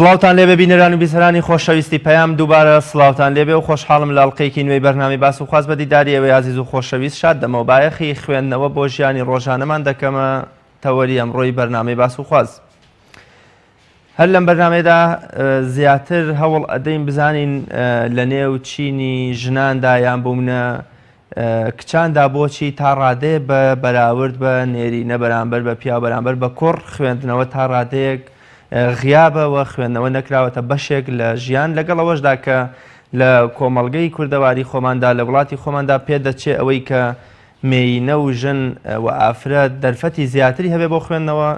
سڵاوتان لێبێ بینەران و بیسەرانی خۆشەویستی پەیام دووبارە سڵاوتان لێبێ و خۆشحاڵم لە ئەڵقەیەکی نوێی بەرنامی باس و خواست بە دیداری ئێوەی عەزیز و خۆشەویست شاد دەمەوە بایەخی خوێندنەوە بۆ ژیانی ڕۆژانەمان دەکەمە تەوەری ئەمڕۆی بەرنامەی باس و خواست. هەر لەم بەرنامەیەدا زیاتر هەوڵ ئەدەین بزانین لە نێو چینی ژناندا یان بوونە کچاندا بۆچی تا ڕادێ بە بەراورد بە نێرینە بەرامبەر بە پیا بەرامبەر بە کوڕ خوێندنەوە تا ڕادەیەک غیابەوە خوێندنەوە نەکراوەتە بەشێک لە ژیان لەگەڵەوەشدا کە لە کۆمەڵگەی کوردەواری خۆماندا لە وڵاتی خۆماندا پێدەچێت ئەوەی کە مێینە و ژن و ئافرە دەرفەتی زیاتری هەبێ بۆ خوێندنەوە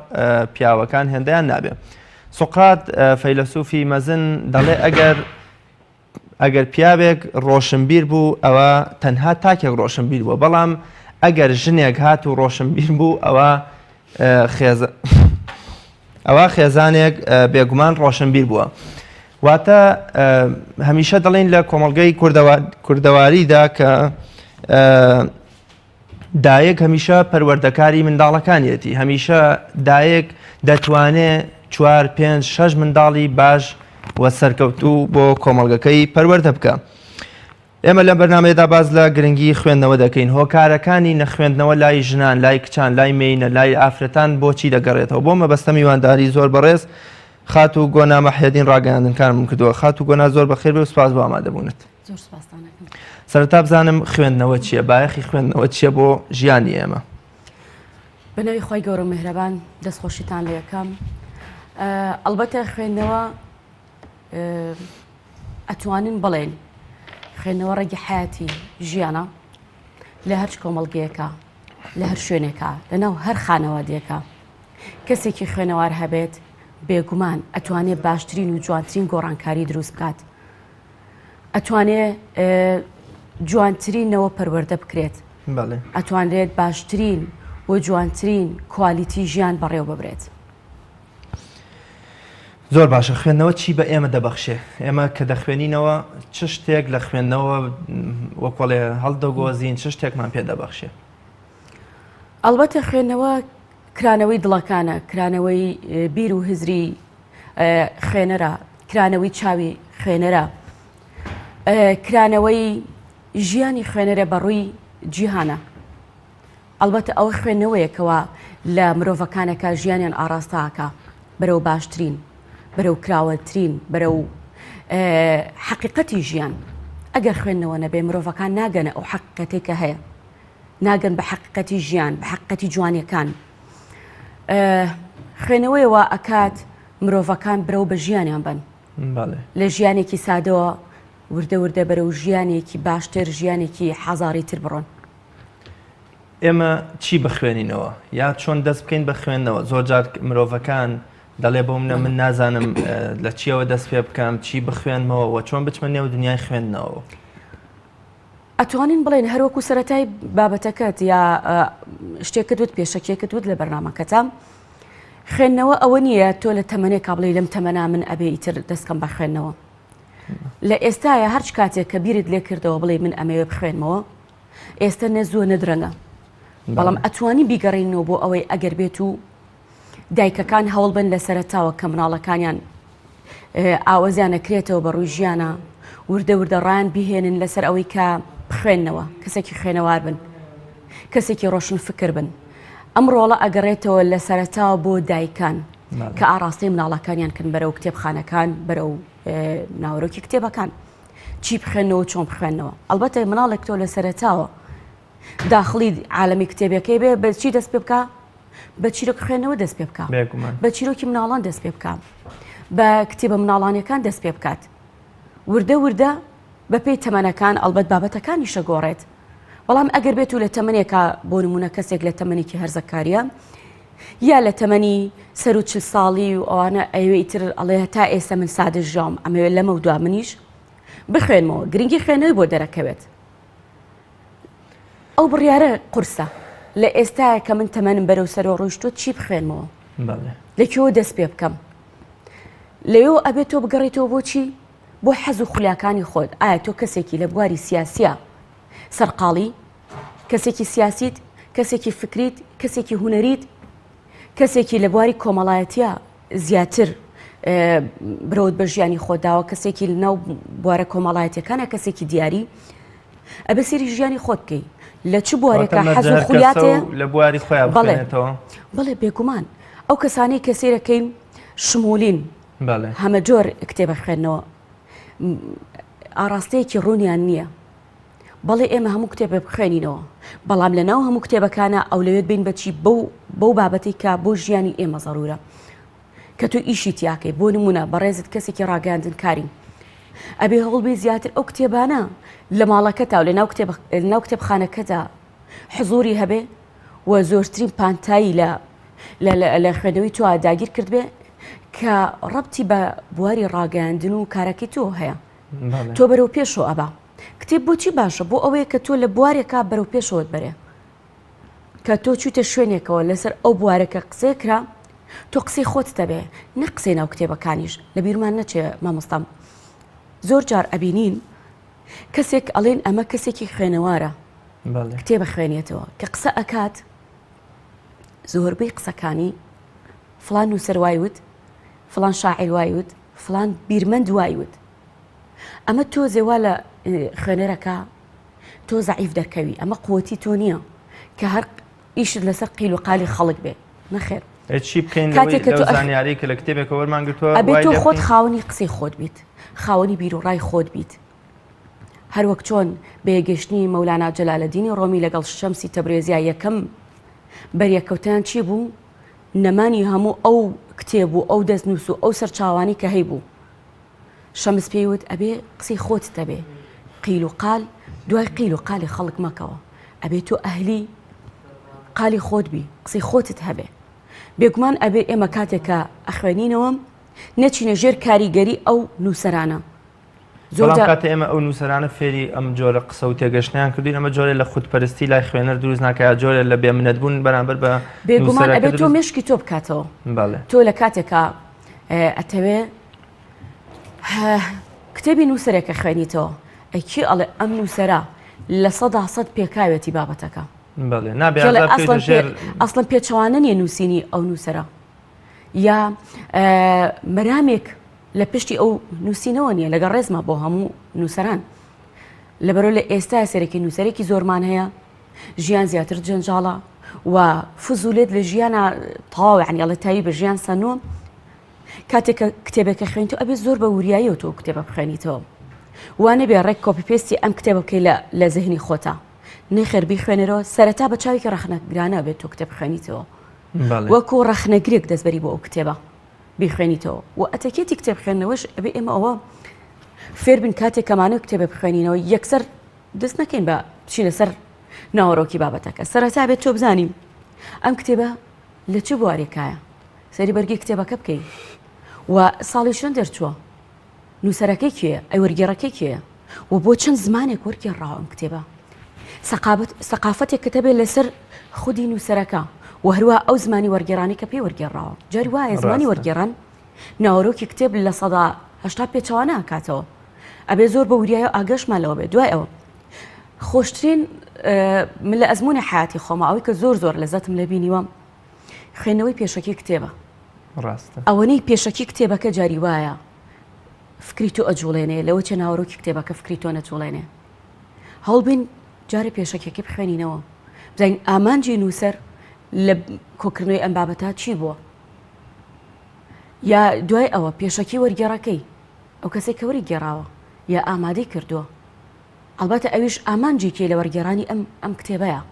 پیاوەکان هێندەیان نابێ. سۆقرات فەیلسوفی مەزن دەڵێ ئەگەر پیاوێک ڕۆشنبیر بوو ئەوە تەنها تاکێک ڕۆشنبیر بووە، بەڵام ئەگەر ژنێک هات و ڕۆشنبیر بوو ئەوە خێزانێک بێگومان ڕۆشنبیر بووە. واتە هەمیشە دەڵێن لە کۆمەڵگەی کوردەواریدا کە دایەک هەمیشە پەروەردەکاری منداڵەکانیەتی، هەمیشە دایەک دەتوانێت 4 5 6 منداڵی باش و سەرکەوتوو بۆ کۆمەڵگەکەی پەروەردە بکە. ئێمە لە بەرنامەیەدا باز لە گرنگی خوێندنەوە دەکەین. هۆکارەکانی نەخوێندنەوە لای ژنان، لای کچان، لای مێینە، لای ئافرەتان بۆچی دەگەڕێتەوە؟ بۆ مەبەستە میوانداری زۆر بەڕێز خات و گۆنا مەحیەدین ڕاگەیاندنکارم کردووە. خات و گۆنا زۆر بەخێر بێ و سوپاس بۆ ئامادەبوونت. زۆر سوپاسدانەکەم. سەرەتا بزانم خوێندنەوە چییە؟ بایەخی خوێندنەوە چییە بۆ ژیانی ئێمە؟ بەنەوی خۆی گەورە میهرەبان دەستخۆشیتان لێ یەکەم. ئەلبەتە خوێندنەوە ئەتوانین بڵێن خوێندنەوە ڕێگی حیاتی ژیانە لە هەر کۆمەڵگەیەکە، لە هەر شوێنێکە، لەناو هەر خانەوادەیەکە. کەسێکی خوێنەوار هەبێت بێگومان ئەتوانێت باشترین و جوانترین گۆڕانکاری دروست بکات، ئەتوانێت جوانترینەوە پەروەردە بکرێت، ئەتوانێت باشترین و جوانترین کوالیتی ژیان بەڕێوە ببرێت. زۆر باشە. خوێندنەوە چی بە ئێمە دەبەخشێ؟ ئێمە کە دەخوێنینەوە چ شتێک لە خوێندنەوە وەکوڵێ هەڵدەگۆزین، چ شتێکمان پێ دەبەخشێ؟ ئەلبەتە خوێندنەوە کرانەوەی دڵەکانە، کرانەوەی بیر و هزری خوێنەرە، کرانەوەی چاوی خوێنەرە، کرانەوەی ژیانی خوێنەرە بەڕووی جیهانە. ئەلبەتە ئەوە خوێندنەوەیەکەوە لە مرۆڤەکانەکە ژیانیان ئاراستاکە بەرەو باشترین، بەرەو کراوەترین، بەرەو حەقیقەتی ژیان. ئەگەر خوێندنەوە نەبێ مرۆڤەکان ناگەنە ئەو حەقیقەتێکە هەیە، ناگەن بە حەقیقەتی ژیان، بە حەقیقەتی جوانیەکان. خوێندنەوەیەوە ئەکات مرۆڤەکان برەو بە ژیانیان بن، لە ژیانێکی سادەوە وردە وردە بەرەو ژیانێکی باشتر، ژیانێکی حەزاری تر بڕۆن. ئێمە چی بخوێنینەوە یا چۆن دەست بکەین بە خوێندنەوە؟ زۆر جار مرۆڤەکان دەڵێ بۆ منە من نازانم لە چیەوە دەست پێ بکەم، چی بخوێنمەوە و چۆن بچمە نێو دنیای خوێندنەوە. ئەتوانین بڵێن هەروەکو سەرەتای بابەتەکەت یا شتێکت وت پێشەکێکت وت لە بەرنامەکەتە، خوێندنەوە ئەوە نییە تۆ لە تەمەنێکا بڵێ لەم تەمەنا من ئەبێ ئیتر دەستکەم بە خوێندنەوە. لە ئێستاە هەرچ کاتێک کە بیرت لێ کردەوە بڵێ من ئەمەوێ بخوێنمەوە، ئێستا نەزووە نەدرەنگە، بەڵام ئەتوانی بیگەڕێنەوە بۆ ئەوەی ئەگەر بێت و دایکەکان هەوڵ بن لە سەرەتاوە کە مناڵەکانیان ئاوەزیان نەکرێتەوە بە ڕووی ژیانە، وردە وردە ڕایان بیهێنن لەسەر ئەوەی کە بخوێننەوە، کەسێکی خوێنەوار بن، کەسێکی ڕۆشن فکر بن. ئەم ڕۆڵە ئەگەڕێتەوە لە سەرەتاوە بۆ دایکان کە ئاڕاستی مناڵەکانیان کردن بەرەو کتێبخانەکان، بەرەو ناوەرۆکی کتێبەکان، چی بخوێنەوە چۆن بخوێنەوە. ئەلبەتە مناڵێک تۆ لە سەرەتاوە داخلی عالەمی کتێبەکەی بێ بە چی دەست پێ بکە؟ بە چیرۆک خوێندنەوە دەست پێ بکە، بە چیرۆکی مناڵان دەست پێ بکە، بە کتێبە مناڵانیەکان دەست پێ بکات. وردە وردە بە پێی تەمەنەکان ئەلبەت بابەتەکانی شەگۆڕێت. بەڵام ئەگەر بێت و لە تەمەنێکە بۆ نمونە کەسێک لە تەمەنێکی هەرزەکاریە یا لە تەمەنی سەر و 40 ساڵی و ئەوانە ئەوێ ئیتر ئەڵێ تا ئێستا من سادە ژام ئەمەوێت لەمە و دوا منیش بخوێنمەوە، گرنگی خوێنەوەی بۆ دەرەکەوێت. ئەو بڕیارە قورسە. لە ئێستاە کە من تەمەنم بەرەو سەرەوە ڕۆیشتۆ چی بخوێنمەوە؟ لەکوێوە دەست پێ بکەم؟ لەوێ ئەبێت تۆ بگەڕێتەوە بۆچی؟ بۆ حەز و خولیاکانی خۆت. ئایا تۆ کەسێکی لە بواری سیاسیە سەرقاڵی، کەسێکی سیاسیت، کەسێکی فکریت، کەسێکی هونەریت، کەسێکی لە بواری کۆمەڵایەتیە زیاتر برەوت بە ژیانی خۆداوە کەسێکی ناو بوارە کۆمەڵایەتەکانە کەسێکی دیاری ئەبە سێری ژیانی خۆت بکەی لە چ بوارێکە حەز و خولیاتێ لە بواری خۆیان بخێنێتەوە بڵێ بێگومان ئەو کەسانەی کە سێرەکەین شمولین هەمە جۆر کتێبە خوێندنەوە ئاراستەیەکی ڕوونیان نییە بەڵێ ئێمە هەموو کتێبە بخوێنینەوە بەڵام لە ناو هەموو کتێبەکانە ئەو لەوێت بین بەچی بەو بابەتی کە بۆ ژیانی ئێمە زەڕورە کە تۆ ئیشی تیاکەی بۆ نمونە بەڕێزت کەسێکی ڕاگەاندن کاری ئەبێ هەوڵبێ زیاتر ئەو کتێبانە لە ماڵەکەتا و لە ناو کتێبخانەکەدا حزوری هەبێ و زۆرترین پانتایی لە خوێندنەوەی تۆ داگیر کرد بێ کە ڕەبتی بە بواری ڕاگەاندن و کارەکەی تۆ هەیە تۆ بەرەو پێشەوە ئەبا کتێب بۆچی باشە بۆ ئەوەیە کە تۆ لە بوارێکا بەرەو پێشەوەت بەرێ کە تۆ چوتە شوێنێکەوە لەسەر ئەو بوارەکە قسێکرا تۆ قسەی خۆت دەبێ نە قسەی ناو کتێبەکانیش لە بیرمان نەچێ مامۆستام زۆر جار ئەبینین کەسێک ئەڵێن ئەمە کەسێکی خوێنەوارە کتێبە خوێنێتەوە کە قسە ئەکات زۆربەی قسەکانی فلان نووسەر وایوت فلان شاعیر وایوت فلان بیرمەند وایوت ئەمە تۆ زێوا لە خوێنەرەکە تۆ زەعیف دەرکەوی ئەمە قووەتی تۆ نییە کە هەر ئیشت لەسەر قیل و قالی خەڵک بێ نەخێر چی بکەین لەو زانیاری کە لە کتێبێکە وەرمانگرتووە ئەبێ تۆ خۆت خاوەنی قسەی خۆت بیت خاوەنی بیر و ڕای خۆت بیت هەروەک چۆن بێگەشتنی مەولانا جەلالەدینی ڕۆمی لەگەڵ شەمسی تەبرێزیە یەکەم بەریەکەوتیان چی بوو نەمانی هەموو ئەو کتێب و ئەو دەستنووس و ئەو سەرچاوانی کە هەیبوو شەمس پێیوت ئەبێ قسەی خۆت دەبێ قیل و قال دوای قیل و قالی خەڵک مەکەوە ئەبێ تۆ ئەهلی قالی خۆت بی قسەی خۆتت هەبێ بێگومان ئەبێ ئێمە کاتێکە ئەخوێنینەوە نەچینە ژێر کاریگەری ئەو نووسەرانە زۆر کاتە ئێمە ئەو نووسەرانە فێری ئەم جۆرە قسە و تێگەشتیان کردوین ئەمە جۆرە لە خودپەرستی لای خوێنەر دروست ناکات جۆرە لە بێمنەت بوون بەرامبەر بە بێگومان ئەبێ تۆ مشکی تۆ بکاتەوە تۆ لە کاتێکە ئەتەوێ کتێبی نووسەرێکە خوێنیتەوە ئەیکی ئەڵێ ئەم نووسەرە لە 100% پێکاوێتی بابەتەکە ئەسڵەن پێچەوانە نیە نووسینی ئەو نووسەرە یا مەرامێک لە پشتی ئەو نووسینەوە نییە لەگەڵ ڕێزمە بۆ هەموو نووسەران لەبەرەوە لە ئێستا سەرێکی نووسەرێکی زۆرمان هەیە ژیان زیاتر جەنجاڵە و فزولێت لە ژیانە تەواو یعنی ئەڵێ تایی بە ژیان سەنووە کاتێکە کتێبێکە خوێنیتەوە ئەبێ زۆر بە وریاییەوە تۆ کتێبە بخوێنیتەوە وانە بێ ڕێک کۆپیپێستی ئەم کتێبە بکەی لە زەهنی خۆتە نەخێر بیخوێنەرەوە سەرەتا بە چاوێکی ڕەخنەگرانە بێت تۆ کتێب بخوێنیتەوە وەکو ڕەخنەگرێک دەستبەری بۆ ئەو کتێبە بیخوێنیتەوە و ئەتەکێتی کتێب خوێندنەوەش ئەبێ ئێمە ئەوە فێر بن کاتێک کەمانە کتێبە بخوێنینەوە یەکسەر دەست نەکەین بە چی لەسەر ناوەڕۆکی بابەتەکە سەرەتا بێت تۆ بزانیم ئەم کتێبە لە چ بوارێکایە سەری بەرگی کتێبەکە بکەین و ساڵی چەند دەرچووە نووسەرەکەی کێیە ئەی وەرگێڕەکەی کێیە و بۆ چەند زمانێک وەرگێڕاوە ئەم کتێبە سەقافەتێک کتەبێت لەسەر خودی نووسەرەکە و هەروە ئەو زمانی وەرگێڕانی کە پێی وەرگێڕاوە جاری وایە زمانی وەرگێڕان ناوەڕۆکی کتێب لە 180 پێچەوانە کاتەوە ئەبێ زۆر بە وریایە ئاگەشمان لەوە بێت دوای ئەوە خۆشترین من لە ئەزمموی حیاتی خۆمە ئەوەی کە زۆر زۆر لەزەتم لە بینیوە خوێندنەوەی پێشەکی کتێبە ئەوەنەی پێشەکی کتێبەکە جاری وایە فکری تۆ ئەجوڵێنێ لەوە چێ ناوەڕۆکی کتێبەکە فکری تۆ نەجوڵێنێ هەڵبین جارە پێشەکێکی بخوێنینەوە بزانین ئامانجی نووسەر لە کۆکردنەوەی ئەم بابەتە چی بووە یا دوای ئەوە پێشەکی وەرگێڕەکەی ئەو کەسێک کە وەری گێڕاوە یا ئامادەی کردووە ئەلباتە ئەویش ئامانجی کێ لە وەرگێڕانی ئەم کتێبەیە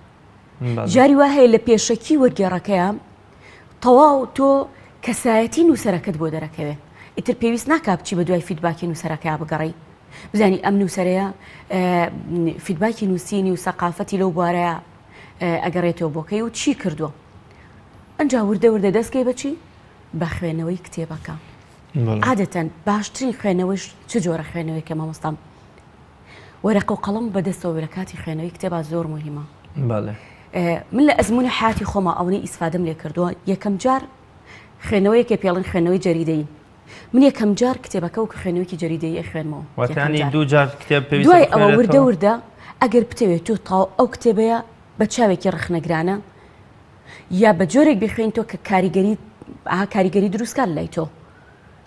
جاری وا هەیە لە پێشەکی وەرگێڕەکەیە تەواو تۆ کەسایەتی نووسەرەکەت بۆ دەرەکەوێ ئیتر پێویست ناکات بچی بە دوای فیدباکی نووسەرەکە بگەڕی بزانی ئەم نووسەرەیە فیدباکی نووسینی و سەقافەتی لەو بوارەیە ئەگەڕێتەوە بۆکەی و چی کردووە ئەنجا وردە وردە دەستکەی بەچی بە خوێنەوەی کتێبەکە عادەتەن باشترین خوێنەوەش چ جۆرە خوێنەوەیکە مامۆستام وەرەقە و قەڵەم بەدەستەوە لە کاتی خوێنەوەی کتێبە زۆر مهمە من لە ئەزمموی حیاتی خۆمە ئەوەی ئیسفادەم لێ کردووە یەکەم جار خوێنەوەیەکە پێڵن خوێنەوەی جەریدەی من یەکەم جار کتێبەکە و خوێنەوەیکی جەریدەی خوێنمەوە دوای ئەوە وردە وردە ئەگەر بتەوێت تۆ تاو ئەو کتێبەیە بە چاوێکی ڕخنەگرانە یا بە جۆرێک بخوێن تۆ کە کاریگەری دروستکار لای تۆ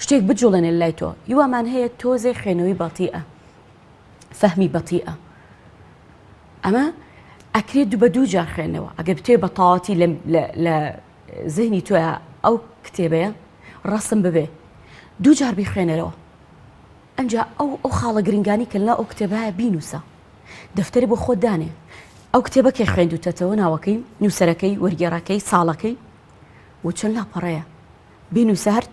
شتێک بجوڵێنێ لای تۆ یوامان هەیە تۆزێ خوێنەوەی بەتیئە فەهمی بەتیئە ئەمە ئەکرێت دوو بە دوو جار خوێندنەوە ئەگەر بتوێ بە تەواوەتی لە زەهنی تۆیە ئەو کتێبەیە ڕەسم ببێ دوو جار بیخوێنەرەوە ئەمجا ئەو خاڵە گرنگانی کە لەناو ئەو کتێبایە بینووسە دەفتەری بۆ خۆت دانێ ئەو کتێبەکەی خوێندوتەتەوە ناوەکەی نووسەرەکەی وەرگێڕەکەی ساڵەکەی و چەند لاپەڕەیە بینووسە هەر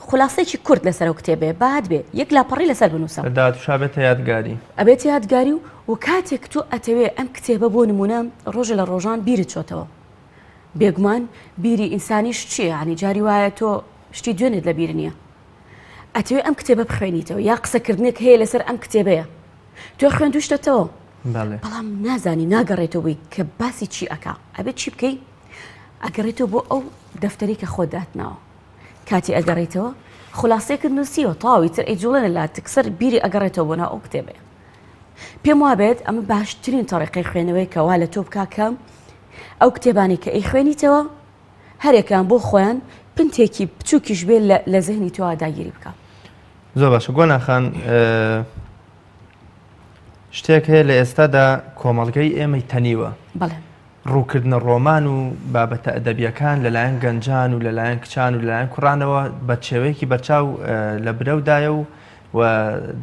خولاسەیەکی کورت لەسەر ئەو کتێبێ بعد بێ یەک لاپەڕی لەسەر بنووسە دادشابێتە یادگاری ئەبێت یادگاری و کاتێک تۆ ئەتەوێ ئەم کتێبە بۆ نمونە ڕۆژە لە ڕۆژان بیرت چۆتەوە بێگومان بیری ئینسانیش چییە عنی جاری وایە تۆ شتی دوێنێت لە بیر نییە ئەتەوێ ئەم کتێبە بخوێنیتەوە یا قسەکردنێک هەیە لەسەر ئەم کتێبەیە تۆ خوێندوشتەتەوە بەڵام نازانی ناگەڕێتەوەی کە باسی چی ئەکا ئەبێت چی بکەی ئەگەڕێتەوە بۆ ئەو دەفتەری کە خۆت داتناوە کاتی ئەگەڕێتەوە خولاسەیەکرد نووسیوە تاوی تر ئەیجوڵێنە لا تکسەر بیری ئەگەڕێتەوە بۆ ناو ئەو کتێبەیە پێم وابێت ئەمە باشترین تەڕێقەی خوێنەوەی کەوا لە تۆ بکاکەم ئەو کتێبانی کە ئەی خوێنیتەوە هەرێکان بۆ خۆیان پنتێکی بچووکیش بێ لە زەهنی تۆ داگیری بکە زۆر باشە گۆناخان شتێک هەیە لە ئێستادا کۆمەڵگەی ئێمەی تەنیوە بەڵێ ڕووکردنە ڕۆمان و بابەتە ئەدەبیەکان لەلایەن گەنجان و لەلایەن کچان و لەلایەن کوڕانەوە بە شێوەیەکی بەرچاو لە برەودایە و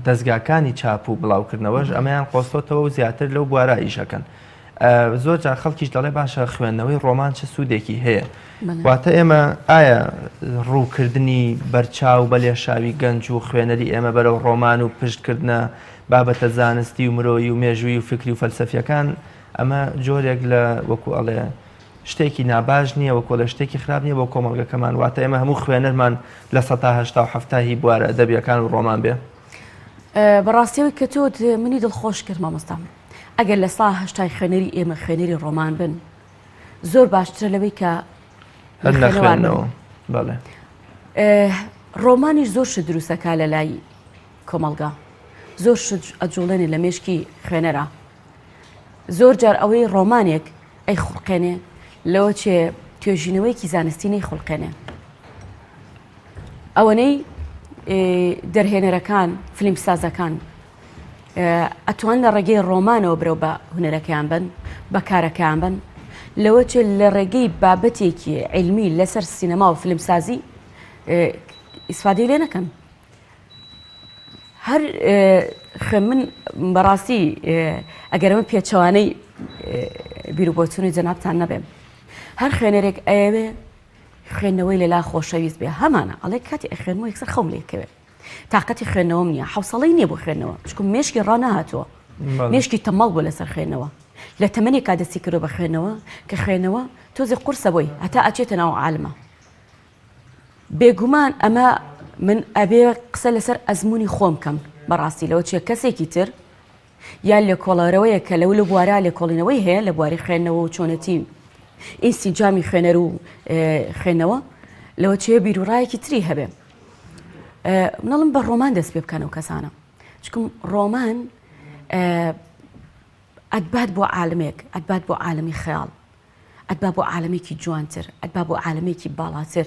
دەستگاکانی چاپ و بڵاوکردنەوەش ئەمەیان قۆستۆتەوە و زیاتر لەو بوارە ئیشەکەن زۆر جار خەڵکیش دەڵێ باشە خوێندنەوەی ڕۆمان چه سوودێکی هەیە واتە ئێمە ئایا ڕووکردنی بەرچاو بە لێشاوی گەنج و خوێنەری ئێمە بەرەو ڕۆمان و پشتکردنە بابەتە زانستی و مرۆیی و مێژووی و فکری و فەلسەفیەکان ئەمە جۆرێک لە وەکو ئەڵێ شتێکی ناباش نییە وەکۆ لە شتێکی خراپ نییە بۆ کۆمەڵگەکەمان واتە ئێمە هەموو خوێنەرمان لە 1970 بوارە ئەدەبیەکان و ڕۆمان بێ بەڕاستیەوەی کە تۆ منی دڵخۆش کرد مامۆستام ئەگەر لە 1970 خوێنەری ئێمە خوێنەری ڕۆمان بن زۆر باشترە لەوەی کە نەخوێنەوە بەڵێ ڕۆمانیش زۆر شت دروستەکە لە لای کۆمەڵگا زۆر شت ئەجوڵێنێ لە مێشکی خوێنەرە زۆر جار ئەوەی ڕۆمانێک ئەی خوڵقێنێ لەوە چێ توێژینەوەیکی زانستی نەی خوڵقێنێ ئەوەنەی دەرهێنەرەکان فلیمسازەکان ئەتوان لە ڕێگەی ڕۆمانەوە برەو بە هونەرەکەیان بن بە کارەکەیان بن لەوە چێ لە ڕێگەی بابەتێکی علمی لەسەر سینەما و فلیمسازی ئیسفادەی لێ نەکەن هەر من بەڕاستی ئەگەرمە پێچەوانەی بیرروبۆچوونی جەنابتان نەبێم هەر خوێنەرێک ئەوێ خوێندنەوەی لەلا خۆشەویست بێ هەمانە ئەڵێ کاتی ئەخێنەوە یەکسەر خەم لێکەوێ تااقەتی خوێندنەوەم نییە حوسەڵی نییە بۆ خوێندنەوە چکم مێشکی ڕانەهاتووە مێشکی تەمەڵ بوو لەسەر خوێندنەوە لە تەمەنی کادەستی کردو بە خوێندنەوە کە خوێندنەوە تۆزی قورسە بۆی هەتا ئەچێتە ناو عالمە بێگومان ئەمە من ئەبێ قسە لەسەر ئەزمموی خۆم کەم بەڕاستی لەوە چیە کەسێکی تر یان لێ کۆڵەرەوەیە کە لەو لە بوارە لێ کۆڵینەوەی هەیە لە بواری خوێندنەوە و چۆنەتی ئینسیجامی خوێنەر و خوێندنەوە لەوە چێ بیرروڕایەکی تری هەبێ منەڵم بە ڕۆمان دەست پێ بکەنەوە کەسانە چکم ڕۆمان ئەدبات بۆ عالمێک ئەدبات بۆ عالمی خەیاڵ ئەدبا بۆ عالمێکی جوانتر ئەدبا بۆ عالمێکی باڵاتر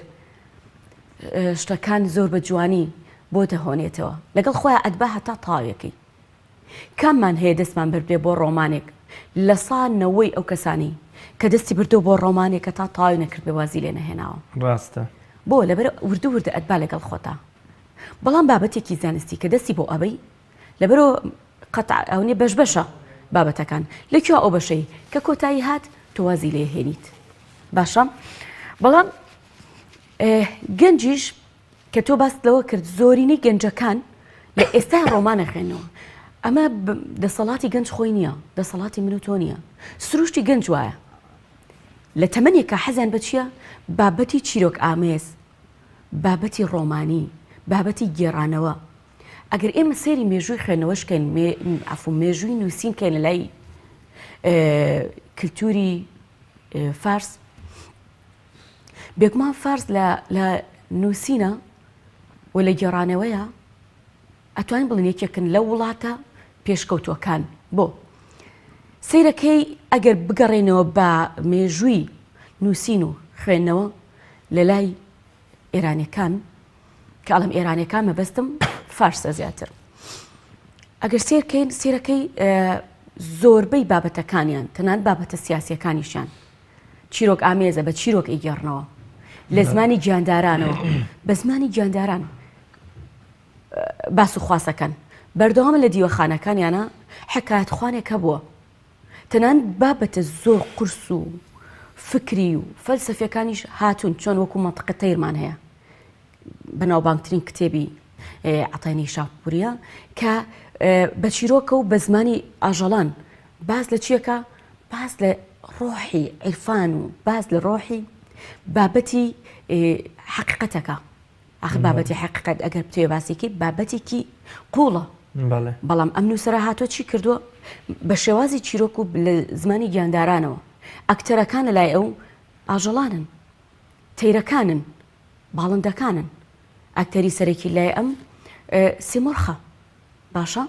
شتەکان زۆر بە جوانی بۆ دەهۆنێتەوە لەگەڵ خۆیان ئەدبا هەتا تاوێکی کاممان هەیە دەستمان بردێ بۆ ڕۆمانێک لە سانەوەی ئەو کەسانی کە دەستی بردو بۆ ڕۆمانێک کە تا تاوی نەکرد بێ وازی لێ نەهێناوە ڕاستە بۆ لەبەر وردە ئەدبا لەگەڵ خۆتا بەڵام بابەتێکی زانستی کە دەستی بۆ ئەبەی لەبەرەوە قەتع ئەوێ بەش بەشە بابەتەکان لەکوێ ئەو بەشەی کە کۆتایی هات توازی لێ هێنیت باشە بەڵام گەنجیش کە تۆ باس لەوە کرد زۆرینەی گەنجەکان لە ئێستا ڕۆمانە خوێنەوە ئەمە دەسەڵاتی گەنج خۆی نییە دەسەڵاتی من و تۆ نییە سروشتی گەنج وایە لە تەمەنێکە حەزیان بە چییە بابەتی چیرۆک ئامێز بابەتی ڕۆمانی بابەتی گێڕانەوە ئەگەر ئێمە سێری مێژووی خوێنەوەشکەین ئەفو مێژووی نووسینکەین لە لای کللتوری فارس بێگومان فارس لە نووسینە و لە گێڕانەوەیە ئەتوانین بڵین یەکێکن لە وڵاتە پێشکەوتووەکان بۆ سیرەکەی ئەگەر بگەڕێنەوە بە مێژووی نووسین و خوێندنەوە لە لای ئێرانیەکان کە ئەڵم ئێرانەکان مەبەستم فارسە زیاتر. ئەگەر سێرکەین سێرەکەی زۆربەی بابەتەکانیان تەنان بابەتە سیاسیەکانیشیان چیرۆک ئامێزە بە چیرۆک ئیگەڕنەوە لە زمانی گیاندارانەوە بە زمانی گیانداران باس و خواسەکەن بەردەوامە لە دیوەخانەکانیانە حکایەتخوانێکە بووە تەنان بابەتە زۆر قورس و فکری و فەلسەفیەکانیش هاتوون چۆن وەکو مەنتیقە تەیرمان هەیە بەناوبانگترین کتێبی عەتای نیشاپوریە کە بە چیرۆکە و بە زمانی ئاژەڵان باز لە چیەکە باز لە ڕۆحی عیرفان و باز لە ڕۆحی بابەتی حەقیقەتەکە ئاخر بابەتی حەقیقەت ئەگەر بتوێ باسێکی بابەتێکی قوڵە بەڵام ئەم نووسەرە هاتۆ چی کردووە بە شێوازی چیرۆک و لە زمانی گیاندارانەوە ئەکتەرەکان لای ئەو ئاژەڵانن تەیرەکانن باڵندەکانن ئەکتەری سەرەکی لای ئەم سیمۆرخە باشە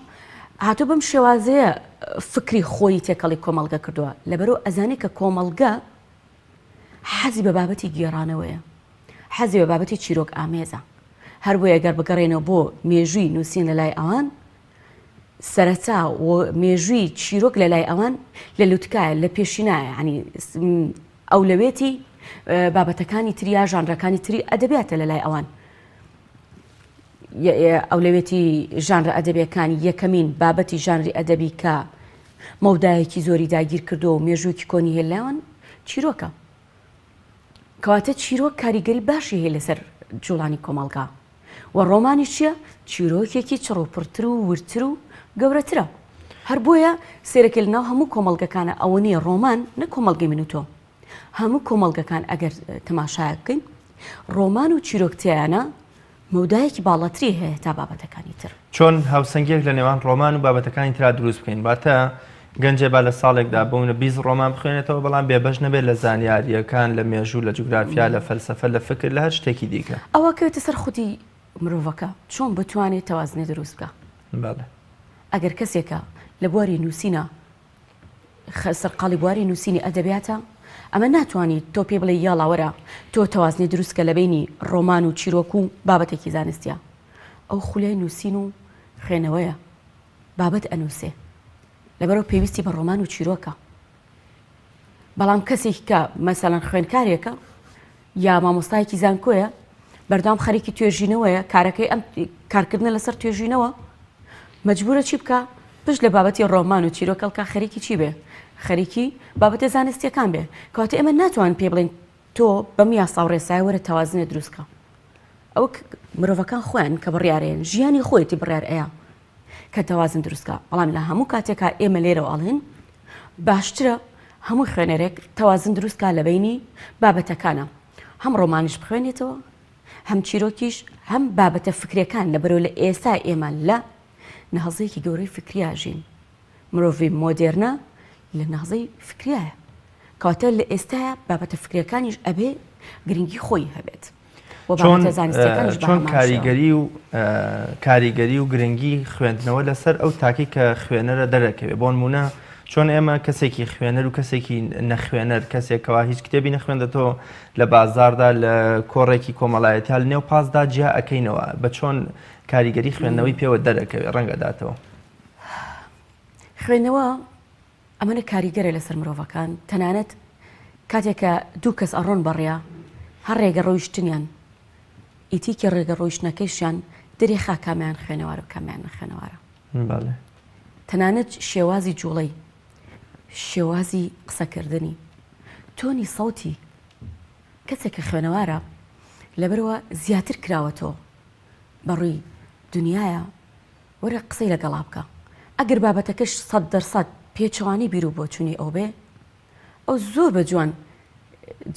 هاتۆ بەم شێوازەیە فکری خۆی تێکەڵی کۆمەڵگە کردووە لەبەرەوە ئەزانی کە کۆمەڵگە حەزی بە بابەتی گێڕانەوەیە حەزی بە بابەتی چیرۆک ئامێزە هەر بۆیە ئەگەر بگەڕێنەوە بۆ مێژووی نووسین لە لای ئەوان سەرەتا و مێژووی چیرۆک لە لای ئەوان لە لوتکایە لە پێشینایە ینی ئەولەوێتی بابەتەکانی تریا ژانرەکانی تری ئەدەبیاتە لە لای ئەوان ئەولەوێتی ژانرە ئەدەبیەکانی یەکەمین بابەتی ژانری ئەدەبی کە مەودایەکی زۆری داگیر کردو و مێژووکی کۆنی هێلایەوان چیرۆکە کەواتە چیرۆک کاریگەری باشی هەیە لەسەر جوڵانی کۆمەڵگا و ڕۆمانی چییە؟ چیرۆکێکی چڕوپڕتر و ورتر و گەورەترە هەر بۆیە سێرەکە لەناو هەموو کۆمەڵگەکانە ئەوە نییە ڕۆمان نە کۆمەڵگەی من و تۆ هەموو کۆمەڵگەکان ئەگەر تەماشای بکەین ڕۆمان و چیرۆکتیانە مەودایەکی باڵەتری هەیە تا بابەتەکانی تر چۆن هاوسەنگێک لە نێوان ڕۆمان و بابەتەکانی ترا دروست بکەین باتە گەنجێ با لە ساڵێکدا بوونە 20 ڕۆمان بخوێنێتەوە بەڵام بێبەش نەبێت لە زانیاریەکان لە مێژوو لە جوگرافیا لە فەلسەفە لە فکر لە هەر شتێکی دیکە ئەوە کەوێتە سەر خودی مرۆڤەکە چۆن بتوانێت تەوازنێ دروست بکە ئەگەر کەسێکە لە بواری نووسینە سەرقاڵی بواری نووسینی ئەدەبیاتە ئەمە ناتوانیت تۆ پێ بڵێ یاڵاوەرە تۆ تەوازنێ دروستکە لە بینی ڕۆمان و چیرۆک و بابەتێکی زانستیە ئەو خولای نووسین و خوێنەوەیە بابەت ئەنووسێ لەبەرەوە پێویستی بە ڕۆمان و چیرۆکە بەڵام کەسێک کە مەسەڵەن خوێندکارێکە یا مامۆستایەکی زانکۆیە بەردەوام خەریکی توێژینەوەیە کارەکەی ئەم کارکردنە لەسەر توێژینەوە مەجبورە چی بکە پشت لە بابەتی ڕۆمان و چیرۆکەڵکە خەریکی چی بێ خەریکی بابەتە زانستیەکان بێ کەواتە ئێمە ناتوان پێ بڵێن تۆ بەم یاسا و ڕێسای وەرە تەوازنێ دروستکە ئەو مرۆڤەکان خۆیان کە بڕیارێن ژیانی خۆیەتی بڕیار ئەیە کە تەوازن دروستکە بەڵام لە هەموو کاتێکا ئێمە لێرەوە ئەڵێن باشترە هەموو خوێنەرێک تەوازن دروستکە لە بینی بابەتەکانە هەم ڕۆمانیش بخوێنێتەوە هەم چیرۆکیش هەم بابەتە فکرەکان لەبەرەوە لە ئێستا ئێمە لە نەهەڵزەیەکی گەورەی فکریاژین مرۆڤی مۆدێرنە لە نەهەڵزەی فکریایە کەواتە لە ئێستاە بابەتە فکرەکانیش ئەبێ گرنگی خۆی هەبێت چۆن کاریگەری و گرنگی خوێندنەوە لەسەر ئەو تاکی کە خوێنەرە دەرەکەوێت بۆ نمونە چۆن ئێمە کەسێکی خوێنەر و کەسێکی نەخوێنەر کەسێکەوە هیچ کتێبی نەخوێندێتەوە لە بازاردا لە کۆڕێکی کۆمەڵایەتیا لە نێو پاسدا جیا ئەەکەینەوە بە چۆن کاریگەری خوێندنەوەی پێوە دەرەکەوێت ڕەنگەداتەوە خوێندنەوە ئەمەە کاریگەرە لەسەر مرۆڤەکان تەنانەت کاتێکە دوو کەس ئەڕۆن بەڕێیا هەر ڕێگە ڕۆیشتنیان ئیتیکی ڕێگە ڕۆیشتنەکەیشیان دەرێخا کامیان خوێنەوارە و کامیان خوێنەوارە تەنانەت شێوازی جوڵەی شێوازی قسەکردنی تۆنی سەوتی کەسێکە خوێنەوارە لەبەرەوە زیاتر کراوەتەوە بەڕووی دنیاە وەرە قسەی لەگەڵا بکە ئەگەر بابەتەکەش 100% پێچوانی بیر و بۆچوونی ئەو بێ ئەو زۆر بە جوان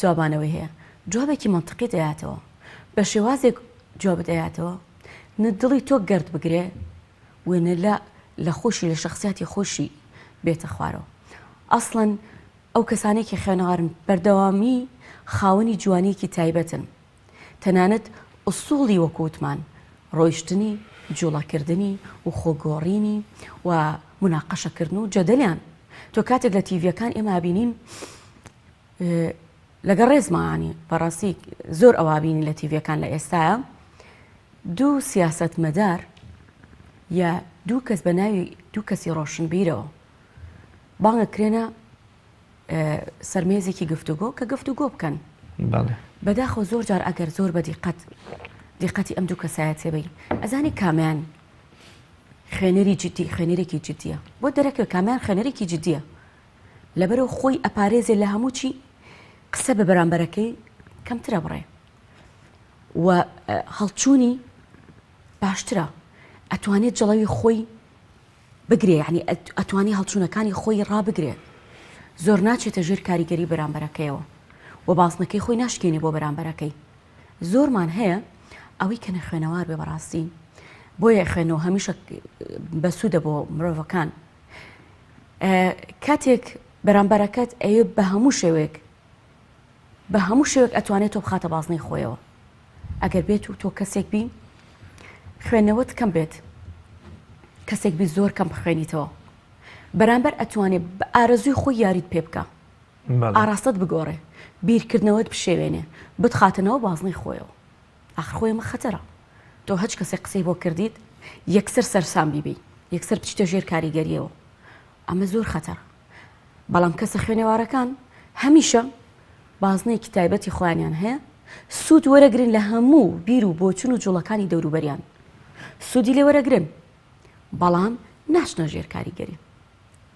جوابانەوەی هەیە جوابێکی منطقی دەیاتەوە بە شێوازێک جواب دەیاتەوە نە دڵی تۆ گرد بگرێ وێنە لە خۆشی لە شخصیاتی خۆشی بێتە خوارەوە ئەسڵەن ئەو کەسانێکی خوێنەوارن بەردەوامی خاوەنی جوانیکی تایبەتن تەنانەت ئوسوڵی وەکوتمان ڕۆیشتنی جوڵەکردنی و خۆگۆڕینی و مناقەشەکردن و جەدەلیان تۆ کاتێک لە تیڤەکان ئێمە بینین لەگەڵ ڕێزمانی بەڕاستی زۆر ئەوابینی لە تیڤەکان لە ئێستاە دوو سیاسەتمەدار یا دوو کەس بە ناوی دوو کەسی ڕۆشنبیرەوە بانگەکرێنە سەرمێزێکی گفتوگۆ کە گفتوگۆ بکەن بەداخەوە زۆر جار ئەگەر زۆر بە دیقەتی ئەم دوو کەسایەت تێبەی ئەزانی کامیان خوێنەری جدی خوێنەرێکی جدیە بۆ دەرەکەوە کامیان خوێنەرێکی جدیە لەبەرەوە خۆی ئەپارێزێ لە هەموو چی قسە بە بەرامبەرەکەی کەمترە بڕێ و هەڵچوونی باشترە ئەتوانێت جەڵەوی خۆی بگرێ یعنی ئەتوانی هەڵچوونەکانی خۆی ڕابگرێ زۆر ناچێتە ژێر کاریگەری بەرامبەرەکەیەوە و باسنەکەی خۆی ناشکێنێ بۆ بەرامبەرەکەی زۆرمان هەیە ئەوەی کە نەخوێنەوار بێ بەڕاستی بۆیە خوێنەوە هەمیشە بەسوودە بۆ مرۆڤەکان کاتێک بەرامبەرەکەت ئەوێ بە هەموو شێوێک ئەتوانێت تۆ بخاتە بازنەی خۆیەوە ئەگەر بێت و تۆ کەسێک بی خوێندنەوەت کەم بێت کەسێک بی زۆر کەم بخوێنیتەوە بەرامبەر ئەتوانێت بە ئارەزوی خۆی یاریت پێ بکە ئاراستت بگۆڕێ بیرکردنەوەت بشێوێنێ بتخاتنەوە بازنەی خۆیەوە ئاخر خۆی ئەمە خەتەرە تۆ هەچ کەسێک قسەی بۆ کردیت یەکسەر سەرسام بیبی یەکسەر بچیتە ژێر کاریگەریەوە ئەمە زۆر خەتەر بەڵام کەسە خوێنێوارەکان هەمیشە بازنەیەکی تایبەتی خۆیانیان هەیە سوود وەرەگرن لە هەموو بیر و بۆچون و جوڵەکانی دەوروبەریان سوودی لێ وەرەگرن بەڵام ناشنە ژێر کاریگەری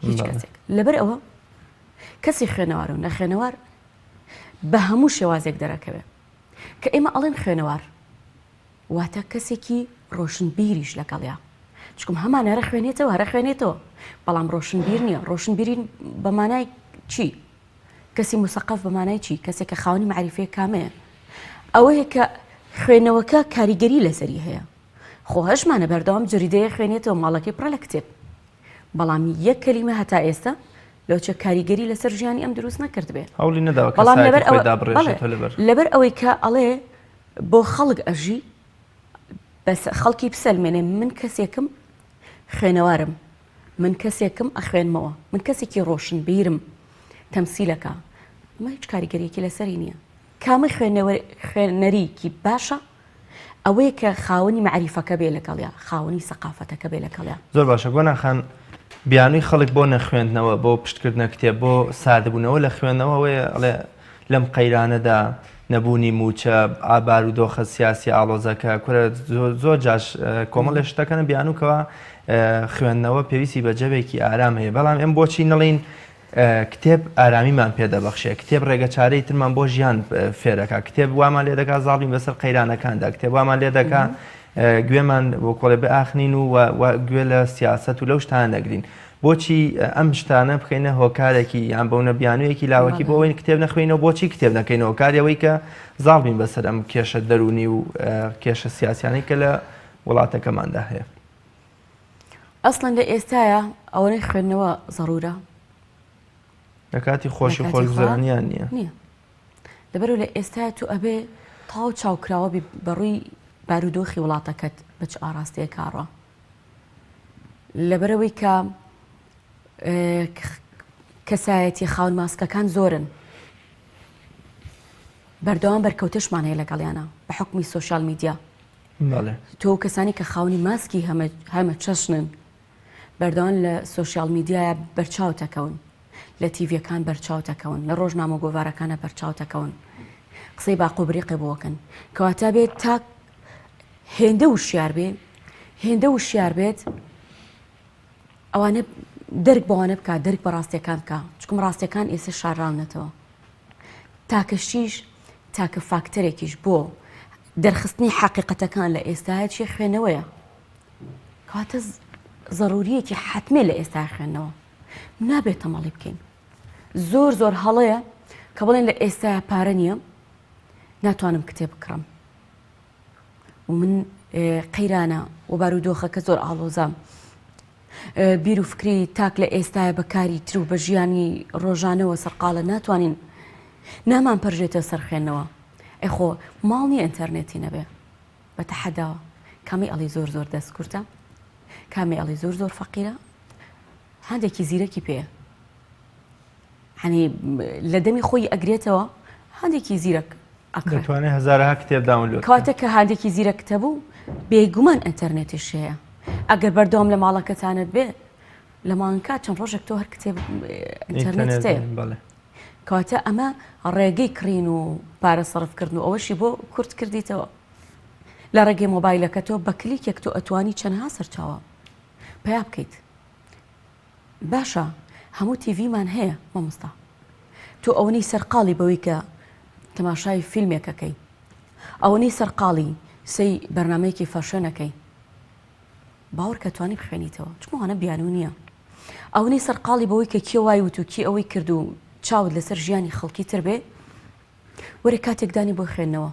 هیچ کەسێک لەبەر ئەوە کەسی خوێنەوار و نەخوێنەوار بە هەموو شێوازێک دەرەکەوێت کە ئێمە ئەڵێن خوێنەوار واتە کەسێکی ڕۆشنبیریش لەگەڵیا چکم هەمان هەرە خوێنێتەوە هەرە خوێنێتەوە بەڵام ڕۆشنبیر نییە ڕۆشنبیری بەمانای چی کەسی مسەقف بەمانای چی کەسێک کە خاوەنی معریفەیە کامەیە ئەوەیە کە خوێنەوەکە کاریگەری لەسەری هەیە خۆ هەشمانە بەردەوام جریدەیە خوێنێتەوە ماڵەکەی پڕە لە کتێب بەڵام یەک کەلیمە هەتا ئێستا لەوچە کاریگەری لەسەر ژیانی ئەم دروست نەکرد بێ هەوڵی نەداوە بەڵام لەبەر ئەوەی کە ئەڵێ بۆ خەڵک ئەژی بەس خەڵکی بسەلمێنێ من کەسێکم خوێنەوارم من کەسێکم ئەخوێنمەوە من کەسێکی ڕۆشنبیرم تەمسیلەکە ئەمە هیچ کاریگەریەکی لەسەری نییە کامە خوێنەریکی باشە ئەوەیە کە خاوەنی معریفەکە بێ لەگەڵیا خاوەنی سەقافەتەکە بێ لەگەڵیا زۆر باشە گۆناخان بیانووی خەڵک بۆ نەخوێندنەوە بۆ پشتکردنە کتێب بۆ سادەبوونەوە لە خوێندنەوەی ئەڵێ لەم قەیرانەدا نەبوونی موچە ئابار و دۆخە سیاسی ئاڵۆزەکە کورە زۆر جاش کۆمەڵێ شتەکەنە بیانوکەوە خوێندنەوە پێویستی بە جەبێکی ئارام هەیە بەڵام ئەم بۆچی نەڵین کتێب ئارامیمان پێدەبەخشێ کتێب ڕێگەچارەی ترمان بۆ ژیان فێرەکە کتێب وامان لێ دەکات زاڵین بەسەر قەیرانەکاندا کتێب وامان لێ دەکات گوێمان بۆ کۆڵێ بەئاخنین و گوێ لە سیاست و لەو شتان نەگرین بۆچی ئەم شتانە بخینە هۆکارێکی یان بەونە بیانوویەکی لاوەکی بۆ ئەوەی کتێب نەخوێنەوە بۆچی کتێب نەکەینەوە کارەوەی کە زاڵبین بەسەر ئەم کێشە دەرونی و کێشە سیاسیانی کە لە وڵاتەکەماندا هەیە ئەسڵەن لە ئێستاە ئەوەی خوێندنەوە زەڕورە لە کاتی خۆشی خۆشگوزەرانیان نییە لەبەرەوە لە ئێستا تو ئەبێ تاو چاوکراوە بەڕووی بارودۆخی وڵاتەکەت بەچ ئاراستەیە کاڕە لەبەرەوەی کە کەسایەتی خاون ماسکەکان زۆرن بەردەوام بەرکەوتشمان هەیە لەگەڵیانە بە حکمی سۆشیال میدیا تۆ کەسانی کە خاونی ماسکی هەمە چەشنن بەردەوام لە سۆشیال میدیایە بەرچاو دەکەون لە تیڤەکان بەرچاو دەکەون لە ڕۆژنامە گۆڤارەکانە بەرچاو دەکەون قسەی باقوبریقی بۆکەن کەواتە بێت تا هێندە وشیار بێ هێندە وشیار بێت ئەوانە دەرک بەوانە بکات دەرک بە ڕاستیەکان بکە چکم ڕاستیەکان ئێستا شارڕاونەتەوە تاکەشیش تاکە فاکتەرێکیش بۆ دەرخستنی حقیقەتەکان لە ئێستاەتی خوێنەوەیە کەواتە ضروریەکی حتمێ لە ئێستا خوێندنەوە نابێت تەماڵی بکەین زۆر زۆر هەڵەیە کە بڵێن لە ئێستا پارە نییە ناتوانم کتێب بکڕم و من قەیرانە و بارودۆخەکە زۆر ئاڵۆزام بیر و فکری تاک لە ئێستاە بەکاری تر و بە ژیانی ڕۆژانەوە سەرقاڵە ناتوانین نامان پەرژێتە سەرخێنەوە ئەخۆ ماڵنی ئینتەرنێتی نەبێ بە تەحەداوە کامی ئەڵی زۆر زۆر دەست کورتە کامی ئەڵی زۆر زۆر فەقیرە هەندێکی زیرەکی پێە هەنی لە دەمی خۆی ئەگرێتەوە هەندێکی زیرەک دەتوانێت هەزارها کتێب داونلۆد کاتێک کە هاندێکی زیرە کتە بوو بێگومان ئەتەرنێتیش هەیە ئەگەر بەردەوام لە ماڵەکەتانت بێ لە مانکات چەند ڕۆژێک تۆ هەر کتێب ئینتەرنێت هەیە کاتە ئەمە ڕێگەی کڕین و پارە سەرفکردن و ئەوەشی بۆ کورت کردیتەوە لە ڕێگەی مۆبایلەکە تۆ بە کلیکێک تۆ ئەتوانی چەندها سەرچاوە پیا بکەیت باشە هەموو تیڤیمان هەیە مامۆستا تۆ ئەوەی سەرقاڵی بەوەی کە تەماشای فیلمێکەکەی ئەوەی سەرقاڵی سی بەرنمەیەکی فەشەنەکەی باوەڕ کە توانی بخوێنیتەوە چمانە بیانوو نییە ئەوەی سەرقاڵی بەوەی کە کێ وای وت و کی ئەوەی کرد و چاوت لەسەر ژیانی خەڵکی تر بێ وەرە کاتێکدانی بۆ خوێندنەوە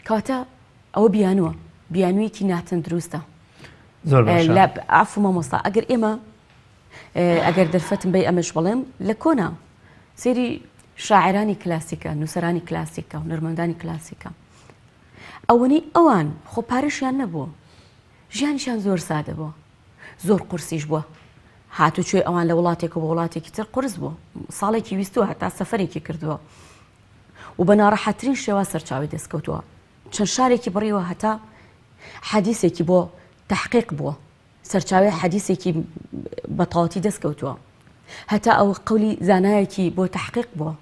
کاتە ئەوە بیانووە بیانوویەکی ناتەن دروستە لە ئافو مامۆستا ئەگەر ئێمە ئەگەر دەرفەتم بێ ئەمەش بڵێم لە کۆنا سێری شاعرانی کلاسیکە نووسەرانی کلاسیکە و نەرمەندانی کلاسیکە ئەوەی ئەوان خۆ پارەشیان نەبووە ژیانیشان زۆر سادە بووە زۆر قورسیش بووە هاتوچێ ئەوان لە وڵاتێک و بە وڵاتێکی تر قرس بووە ساڵێکی ویستوە هەتا سەفەرێکی کردووە و بە ناڕەحەترین شێوە سەرچاوی دەستکەوتووە چەند شارێکی بڕیوە هەتا حەدیثێکی بۆ تحقیق بووە سەرچاوی حەدیثێکی بەتەواوەتی دەستکەوتووە هەتا ئەو قەولی زانایەکی بۆ تحقیق بووە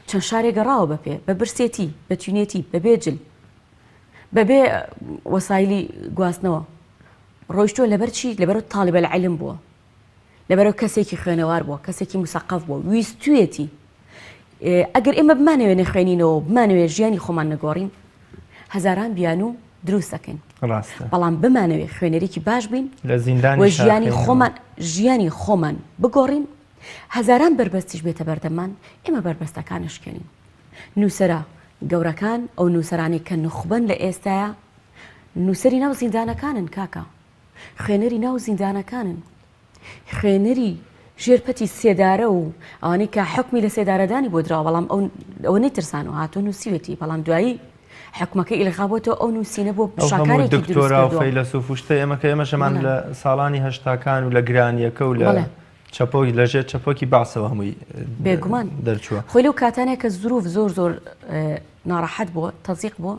چەند شارێک گەڕاوە بەپێ بە برسێتی بە توینێتی بەبێ جل بەبێ وەسایلی گواستنەوە ڕۆیشتووە لەبەر چی لەبەر تاڵیبە العیلم بووە لەبەرەوە کەسێکی خوێنەوار بووە کەسێکی مسەقف بووە ویستوێتی ئەگەر ئێمە بمانەوێ نەخوێنینەوە بمانەوێ ژیانی خۆمان نەگۆڕین هەزاران بیان و دروست دەکەین بەڵام بمانەوێ خوێنەرێکی باش بین و ژیانی خۆمان بگۆڕین هەزاران بربەستیش بێتە بەردەمان ئێمە بربەستەکانشکێنین نووسەرە گەورەکان ئەو نووسەرانی کە نخبەن لە ئێستاە نووسەری ناو زیندانەکانن کاکە خوێنەری ناو زیندانەکانن خوێنەری ژێرپەتی سێدارە و ئەوانەی کە حکمی لە سێدارەدانی بۆ درراوە بەڵام ئەوە نەیترسان و هاتۆ نووسیوێتی بەڵام دوایی حکومەکەی ئیلغابۆتەوە ئەو نووسینە بۆ شاکارێکی دکتۆرا و فەیلسوف و شتە ئێمە کە ئێمەشەمان لە ساڵانی هەشتاکان و لە گرانیەکە و لە چەپۆی لەژێر چەپۆکی باسەوە هەمووی بێگومان دەرچووە خۆی لەو کاتانێک کە زروف زۆر زۆر ناڕەحەت بووە تەزیق بووە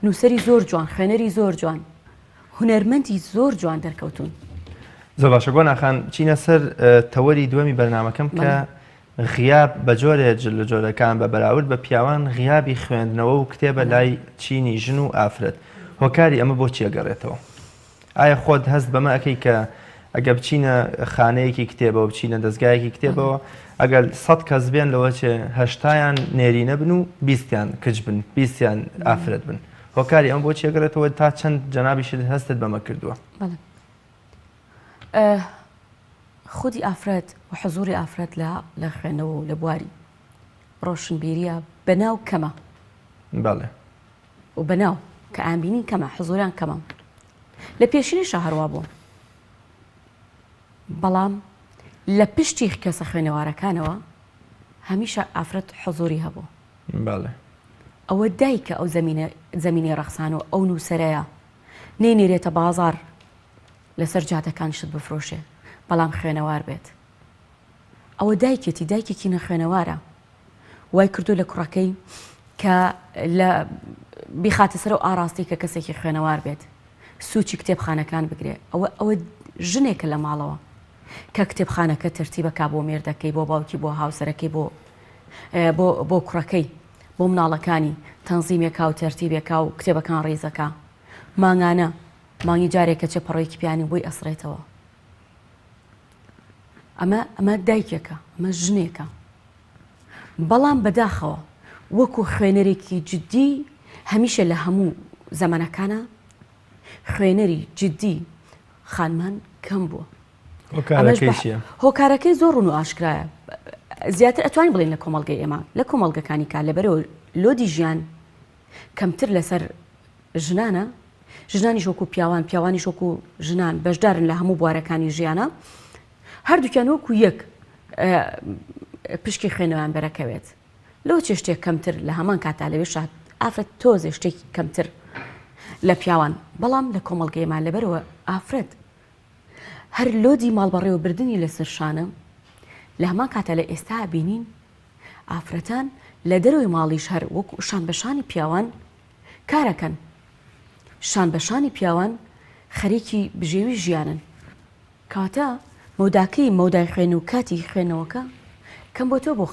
نووسەری زۆر جوان خوێنەری زۆر جوان هونەرمەندی زۆر جوان دەرکەوتون زۆر باشە گۆ ناخان چینە سەر تەوەری دووەمی بەرنامەکەم کە غیاب بە جۆرێ لە جۆرەکان بە بەراورد بە پیاوان غیابی خوێندنەوە و کتێبە لای چینی ژن و ئافرەت هۆکاری ئەمە بۆ چیەگەڕێتەوە ئایا خۆت هەست بەمە ئەەکەی کە ئەگە بچینە خانەیەکی کتێبەوە بچینە دەستگایەکی کتێبەوە ئەگەر 100 کەس بێن لەوە چێ 80یان نێرینە بن و 20یان کچ بن 20یان ئافرەت بن هۆکاری ئەمە بۆ چیەگەڕێتەوە تا چەند جەنابیشت هەستت بەمە کردووە خودی ئافرەت و حزوری ئافرەت لە خوێنەوە و لە بواری ڕۆشنبیریە بەناو کەمە بەڵێ و بەناو کە ئامبینی کەمە حزوریان کەمە لە پێشینیشە هەروە بوو بەڵام لە پشتی کەسە خوێنەوارەکانەوە هەمیشە ئافرەت حزوری هەبوو بەڵێ ئەوە دایکە ئەو زەمینی ڕەخسان و ئەو نووسەرەیە نێنێرێتە بازار لەسەر جادەکان شت بفرۆشێ بەڵام خوێنەوار بێت ئەوە دایکێکی نەخوێنەوارە وای کردو لە کوڕەکەی کە لە بیخاتە سەر و ئاراستی کە کەسێکی خوێنەوار بێت سوچی کتێبخانەکان بگرێ ئەوە ژنێکە لە ماڵەوە کە کتێبخانەکە تەرتیبەکە بۆ مێردەکەی بۆ باوکی بۆ هاوسەرەکەی بۆ کوڕەکەی بۆ مناڵەکانی تەنزیمێکا و تەرتیبێکا و کتێبەکان ڕێزەکە مانگانە مانگی جارێکە چه پەڕۆیکی پیانی بۆی ئەسڕێتەوە ئەمە دایکێکە ئەمە ژنێکە بەڵام بەداخەوە وەکو خوێنەرێکی جددی هەمیشە لە هەموو زەمانەکانە خوێنەری جددی خانمان کەم بووە هۆکارەکەی زۆر ڕوون و ئاشکرایە زیاتر ئەتوانین بڵێن لە کۆمەڵگەی ئێمە لە کۆمەڵگەکانی کا لەبەرەوە لۆدی ژیان کەمتر لەسەر ژنانە ژنانی شۆکو پیاوانی شۆکو ژنان بەشدارن لە هەموو بوارەکانی ژیانە هەردووکیان وەکو یەک پشکی خوێنەوەیان بەرەکەوێت لەو چێ شتێک کەمتر لە هەمان کاتا لەوێ شات ئافرەت تۆزێ شتێکی کەمتر لە پیاوان بەڵام لە کۆمەڵگەیمان لەبەرەوە ئافرەت هەر لۆدی ماڵبەڕێوە بردننی لەسەر شانە لە هەمان کاتە لە ئێستا بینین ئافرەتان لە دەروی ماڵیش هەر وەکو شان بەشانی پیاوان کارەکەن شان بەشانی پیاوان خەریکی بژێوی ژیانن کاتە مەوداکەی مەودای خوێن و کاتی خوێنەوەکە کەم بۆ تۆ بۆ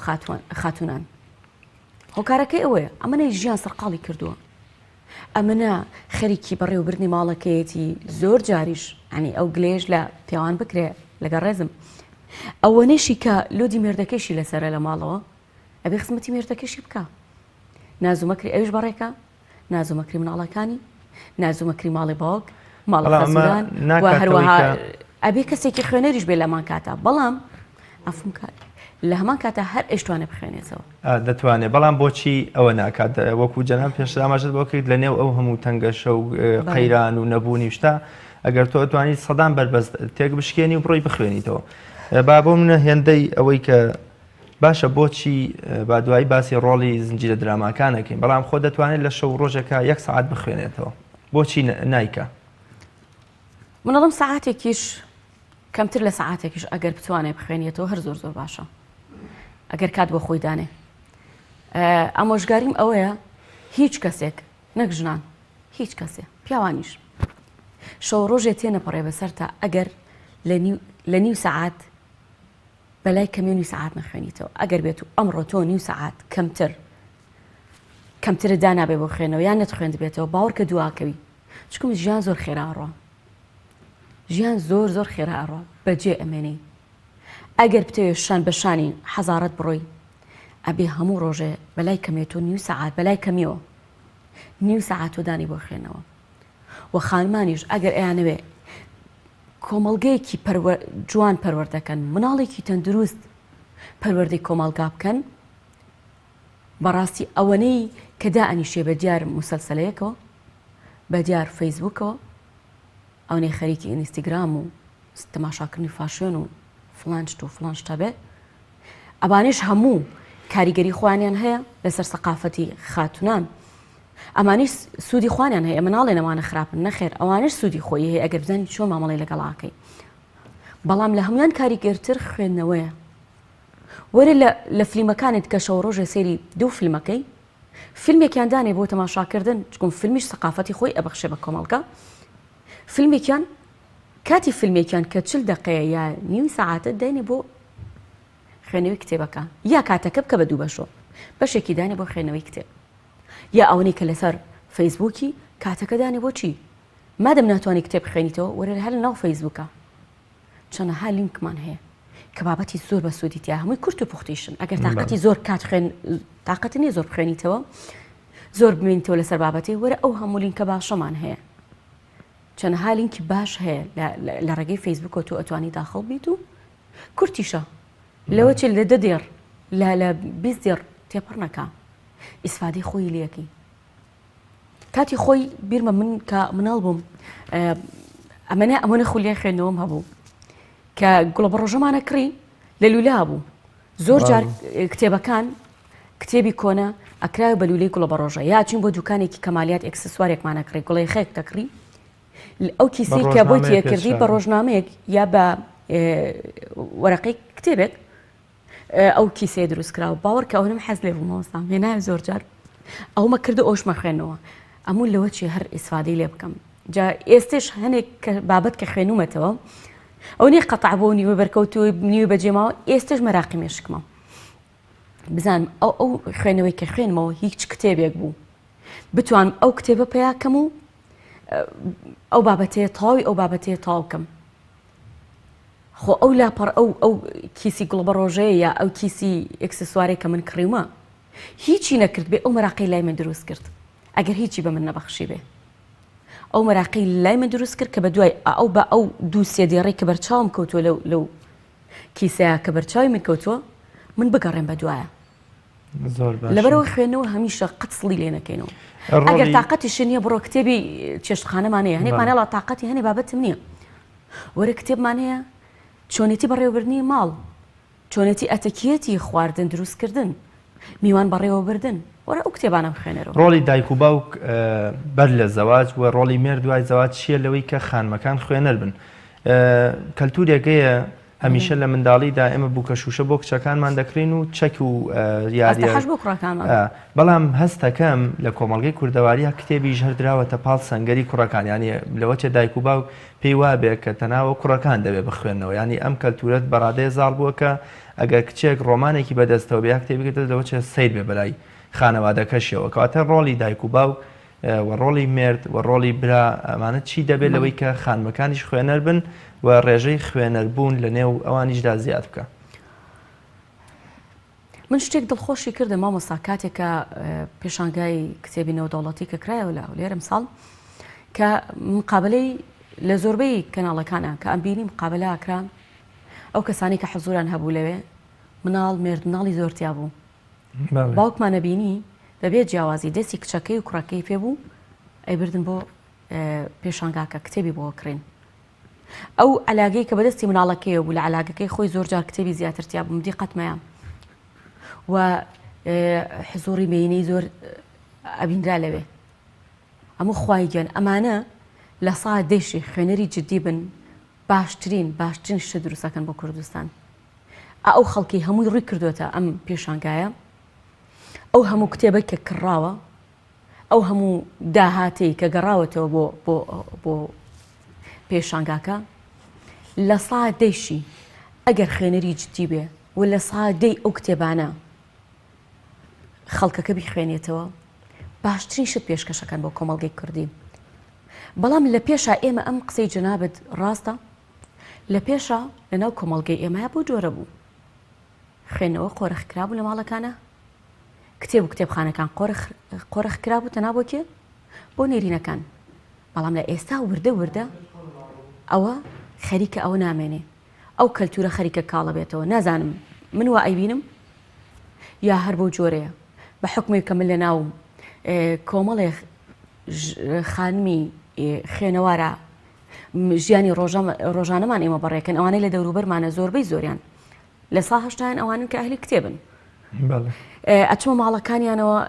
خاتونان هۆکارەکەی ئەوەیە ئەمەنەی ژیان سەرقاڵی کردووە ئەمەە خەریکی بەڕێوەبردنی ماڵەکەیەتی زۆر جاریش ئەنی ئەو گلێژ لە پیاوان بکرێ لەگەڵ ڕێزم ئەوەنەشی کە لۆدی مێردەکەشی لەسەرە لە ماڵەوە ئەبێ خزمەتی مێردەکەشی بکە نازومەکری ئەوش بەڕێکە نازومەکری مناڵەکانی نازومەکری ماڵی باوک ماڵە خەزوران و هەروەها ئەبێ کەسێکی خوێنەریش بێ لەمان کاتە بەڵام ئەفم لە هەمان کاتە هەر ئێشتوانە بخوێنێتەوە دەتوانێت بەڵام بۆچی ئەوە ناکات وەکو جەناب پێش ئاماژت بۆ کرد لە نێو ئەو هەموو تەنگەشە و قەیران و نەبوونی شتا ئەگەر تۆ ئەتوانیت سەدان بەربەست تێک بشکێنی و بڕۆی بخوێنیتەوە با بۆ منە هێندەی ئەوەی کە باشە بۆچی با دوایی باسی ڕۆڵی زنجیرە دراماکانەکەین بەڵام خۆ دەتوانێت لە شەو ڕۆژێکە 1 ساعت بخوێنێتەوە بۆچی نایکە منەڵم ساعاتێکیش کەمتر لە ساعاتێکیش ئەگەر بتوانێت بخوێنێتەوە هەر زۆر زۆر باشە ئەگەر کات بۆ خۆی دانێ ئامۆژگاریم ئەوەیە هیچ کەسێک نەک ژنان هیچ کەسێ پیاوانیش شەو ڕۆژێ تێنەپەڕێ بەسەر تا ئەگەر لە نیو ساعات بەلای کەمی نیو ساعات نەخوێنیتەوە ئەگەر بێت و ئەمڕۆ تۆ نیو ساعات کەمترە دانابێ بۆ خوێنەوە یان نەتخوێند بێتەوە باوەڕ کە دواکەوی چکم ژیان زۆر خێراڕۆ ژیان زۆر زۆر خێراڕۆ بەجێ ئەمێنەی ئەگەر بتەوێت شان بەشانی حەزارەت بڕۆی ئەبێ هەموو ڕۆژێ بەلای کەمێت و نیو ساعات بەلای کەمیەوە نیو ساعات و دانی بۆ خوێنەوە و خانمانیش ئەگەر ئەیانەوێ کۆمەڵگەیەکی جوان پەروەردەکەن مناڵێکی تەندروست پەروەردەی کۆمەڵگا بکەن بەڕاستی ئەوەنەی کە دائەنیشێ بە دیار موسەلسەلەیەکەوە بە دیار فەیسبووکەوە ئەوەی خەریکی ئینستاگرام و تەماشاکردنی فاشێن و فلان شت و فلان شتە بێ ئەوانش هەموو کاریگەری خوانیان هەیە لەسەر سەقافەتی خاتونان ئەمانش سوودی خوانیان هەیە مناڵێن ئەمانە خراپن نەخێر ئەوانش سوودی خۆی هەیە ئەگەر بزانین چۆن مامەڵی لەگەڵاکەی بەڵام لە هەمویان کاریگەرتر خوێندنەوەیە وەرە لە فیلمەکانت کە شەو ڕۆژێ سێری 2 فیلمەکەی فیلمێکیان دانێ بۆ تەماشاکردن چکم فیلمیش سەقافەتی خۆی ئەبەخشێ بە کۆمەڵگە فیلمێکیان کاتی فیلمێکیان کە 40 دقەیە یا نیو ساعاتە دێنێ بۆ خوێنەوەی کتێبەکە یا کاتەکە بکە بە 2 بەشۆ بەشێکی دانێ بۆ خوێنەوەی کتێب یا ئەوەی کە لەسەر فەیسبووکی کاتەکە دانێ بۆچی مادەم ناتوانانی کتێب بخوێنیتەوە وەرە هەر ناو فەیسبووکە چەنەها لینکمان هەیە کە بابەتی زۆر بە سوودیتیا هەمووی کورت و پوختیشن ئەگەر تااقەتی زۆر کات تااقەت نیە زۆر بخوێنیتەوە زۆر بمێنیتەوە لەسەر بابەتی وەرە ئەو هەموو لینکە باشەمان هەیە چەنەها لینکی باش هەیە لە ڕێگەی فەیسبووکەوە تۆ ئەتوانی داخڵ بیت و کورتیشە لەوە چ لە 10 دێر لە 20 دێر تێپەڕ نەکە ئیسفادەی خۆی لەکەی کاتی خۆی بیرمە من کە مناڵ بووم ئەمەنە خولیای خوێندنەوەم هەبوو کە گوڵە بەڕۆژەمانە کڕی لە لولا بوو زۆر جار کتێبەکان کتێبی کۆنە ئەکراوە بە لولەی گوڵە بەڕۆژە یا چین بۆ دوکانێکی کەمالیات ئەکسسوارێکمانە کڕی گوڵی خێک دەکڕی ئەو کیسی کە بۆی تێکردی بە ڕۆژنامەیەک یا بە وەرەقەی کتێبێک ئەو کیسێ دروستکراوە باوەڕ کە ئەوم حەز لێ بوومەوەستان هێنایە زۆر جار ئەومە کردو ئەوشمە خوێنەوە ئەموو لەوە چی هەر ئیسفادەی لێ بکەم جا ئێستش هەنێک بابەت کە خوێنومەتەوە ئەو نیە قەتع بۆ نیوە بەرکەوتوی نیوە بەجێماوە ئێستش مەراقی مێشکمە بزانم ئەو خوێنەوەی کە خوێنمەوە هیچ کتێبێک بوو بتوانم ئەو کتێبە پێیاکەم و ئەو بابەتەیە تەواوی ئەو بابەتەیە تاوکەم خۆ ئەو لاپەڕ ئەو کیسی گوڵ بە ڕۆژەیە یا ئەو کیسی ئەکسسوارێک کە من کڕیومە هیچی نەکرد بێ ئەو مەراقی لای من دروست کرد ئەگەر هیچی بە من نەبەخشی بێ ئەو مەراقی لای من دروست کرد کە بە دوای ئەو بە ئەو 2 سێدێڕێک کە بەرچاوم کەوتووە لەو کیسەیە کە بەرچاوی من کەوتووە من بگەڕێم بە دوایە لەبەرەوە خوێنەوە هەمیشە قەت سڵی لێ نەکەینەوە ئەگەر تااقەتیش نییە بڕۆ کتێبی چێشتخانەمانەیە هەنێکمانێڵە تااقەتی هەنێ بابەتم نییە وەرە کتێبمان هەیە چۆنێتی بەڕێوەبردنی ماڵ چۆنێتی ئەتەکیەتی خواردن دروستکردن میوان بەڕێوەبردن وەرە ئەو کتێبانە بخوێنەرەوە ڕۆڵی دایک و باوک بەر لە زەواج و ڕۆڵی مێرد دوای زەواج چییە لەوەی کە خانمەکان خوێنەر بن کەلتورێکەیە هەمیشە لە منداڵیدا ئێمە بووکەشوشە بۆ کچەکانمان دەکرین و چەک و یاریەش بۆ کوڕەکانمان. بەڵام هەستەکەم لە کۆمەڵگەی کوردەواریە کتێبی ژەردراوەتە پاڵ سەنگەری کوڕەکان، ینی لەوەچێ دایک و باو پێی وابێ کە تەناوە کوڕەکان دەبێ بخوێنەوە، ینی ئەم کەلتورەت بەڕادەیە زاڵ بووە کە ئەگەر کچێک ڕۆمانێکی بەدەستەوە بیا کتێبیکە لەوەچێ سیر بێ بەلای خانەوادەکەشیەوە، کەواتە ڕۆڵی دایک و باو و ڕۆڵی مرد و ڕۆڵی برا ئەمانە چی دەبێت لەوەی کە خانمەکانیش خوێنەر بن و ڕێژەی خوێنەربوون لە نێو ئەوانیشدا زیاد بکە. من شتێک دڵخۆشی کردم مامۆستا کاتێکە پێشانگای کتێبی نێودەوڵەتی کە کرایەوە لە لێرەم ساڵ کە مقابلەی لە زۆربەی کەناڵەکانە کە ئەم بینی مقابلە ئاکران ئەو کەسانی کە حەزوران هەبوو لەوێ مناڵ مرد مناڵی زۆرتیا بوو. باوکمانە بینی بەبێت جیاوازی دەستی کچەکەی و کوڕەکەی پێبوو ئەیبردن بۆ پێشانگاکە کتێبی بۆ کڕین. ئەو علاگەی کە بەدەستی مناڵەکەی بوو لە علاگەکەی خۆی زۆر جار کتێبی زیاترتیا بوو مدی قەتمەیە و حزوری مینەی زۆر ئەبینرا لەوێ. ئەموو خوای گوێن ئەمانە لە سا دێشی خوێنەری جددی بن باشترین شتە دروستەکەن بۆ کوردستان. ئەو خەڵکی هەمووی ڕووی کردوێتە ئەم پێشانگایە، ئەو هەموو کتێبە کە کڕاوە، ئەو هەموو داهاتی کە گەڕاوەتەوە بۆ پێشانگاکە لە سا دێشی ئەگەر خوێنەری جددی بێ و لە سا دەی ئەو کتێبانە خەڵکەکە بیخوێنێتەوە باشترین شت پێشکەشەکەن بۆ کۆمەڵگەی کوردی. بەڵام لە پێشە ئێمە ئەم قسەی جەنابەت ڕاستە، لە پێشە لەناو کۆمەڵگەی ئێمەیە بۆ جۆرە بوو خوێنەوە قۆرەخکرا بوو لە ماڵەکانە، کتێب و کتێبخانەکان قۆرەخکرا بوو تەنها بۆ کێ؟ بۆ نێرینەکان. بەڵام لە ئێستا وردە ئەوە خەریکە ئەوە نامێنێ، ئەو کەلتورە خەریکە کاڵە بێتەوە. نازانم من وا ئەیبینم یا هەر بۆ جۆرەیە بە حکمی کە من لە ناو کۆمەڵێ خانمی خوێنەوارە ژیانی ڕۆژانەمان ئێمە بەڕێکن، ئەوانەی لە دەوروبەرمانە زۆربەی زۆریان لە سا هەشتایان ئەوانن کە ئەهلی کتێبن. ئەچمە ماڵەکانیانەوە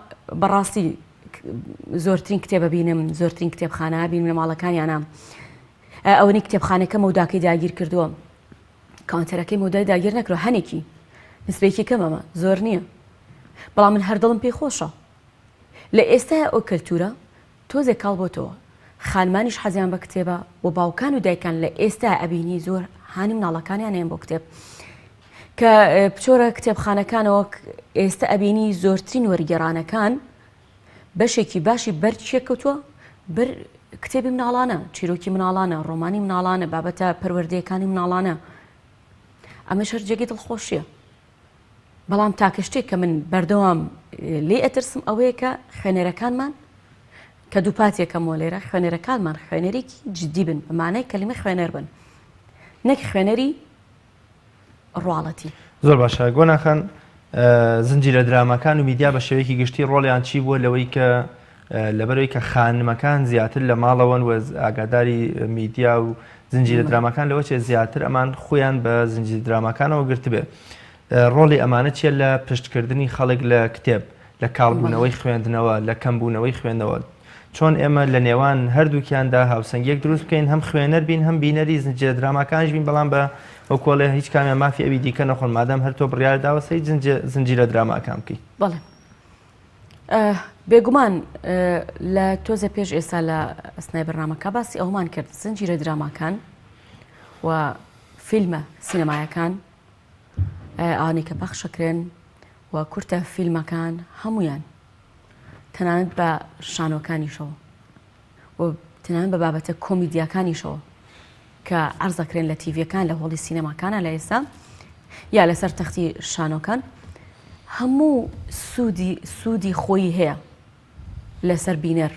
بەڕاستی زۆرترین کتێبە بینم، زۆرترین کتێبخانە بینم لە ماڵەکانیانە. ئەوەی کتێبخانەکە مەوداکەی داگیر کردووە، کاونتەرەکەی مەودای داگیر نەکرۆ، هەنێکی نسبەیەکی کەمەمە زۆر نییە، بەڵام من هەردڵم پێی خۆشە. لە ئێستای ئەو کەلتورە تۆزێک کاڵ بۆتەوە، خانمانیش حەزیان بە کتێبە و باوکان و دایکان لە ئێستا ئەبینی زۆر هانی مناڵەکانیان هەیە بۆ کتێب کە پچۆرە کتێبخانەکانەوە ئێستا ئەبینی زۆرترین وەرگێڕانەکان بەشێکی باشی بەرچێکەوتووە بەر کتێبی مناڵانە، چیرۆکی مناڵانە، ڕۆمانی مناڵانە، بابەتە پەروەردەیەکانی مناڵانە. ئەمە شەرجێکی دڵخۆشیە. بەڵام تاکە شتێک کە من بەردەوام لێ ئەترسم ئەوەیە کە خوێنەرەکانمان کە دووپاتێکەمەوە لێرە خوێنەرەکانمان خوێنەرێکی جددی بن، بەمانای کەلیمە خوێنەر بن، نەک خوێنەری ڕواڵەتی. زۆر باشە گۆناخان، زنجیرە درامەکان و میدیا بە شێوەیەکی گشتی ڕۆڵیان چی بووە لەوەی کە لەبەرەوەی کە خانمەکان زیاتر لە ماڵەوەن و ئاگاداری میدیا و زنجیرە درامەکان لەوە چێ زیاتر ئەمان خۆیان بە زنجیرە درامەکانەوە گرت بێ، ڕۆڵی ئەمانە چیە لە پشتکردنی خەڵک لە کتێب، لە کاڵبوونەوەی خوێندنەوە، لە کەمبوونەوەی خوێندنەوە، چۆن ئێمە لە نێوان هەردووکیاندا هاوسەنگیەک دروست بکەین، هەم خوێنەر بین هەم بینەری زنجیرە درامەکانش بین، بەڵام بە ئەو کۆڵێ هیچ کامیان مافی ئەوی دیکە نەخۆن مادام هەر تۆ بڕیار داوەسەی زنجیرە درامەکان بکەی. بەڵێ بێگومان لە تۆزە پێش ئێستا لە ئەسنای بەرنامەکە باسی ئەومان کرد زنجیرە درامەکان و فیلمە سینەمایەکان ئەوانەی کە پەخشەکرێن و کورتە فیلمەکان هەمویان تەنانەت بە شانۆکانیشەوە و تەنانەت بە بابەتە کۆمیدیاکانیشەوە کە عەرزەکرێن لە تیڤیەکان لە هۆڵی سینەماکانە لە ئێستا یا لەسەر تەختی شانۆکان، هەموو سوودی خۆی هەیە لەسەر بینەر،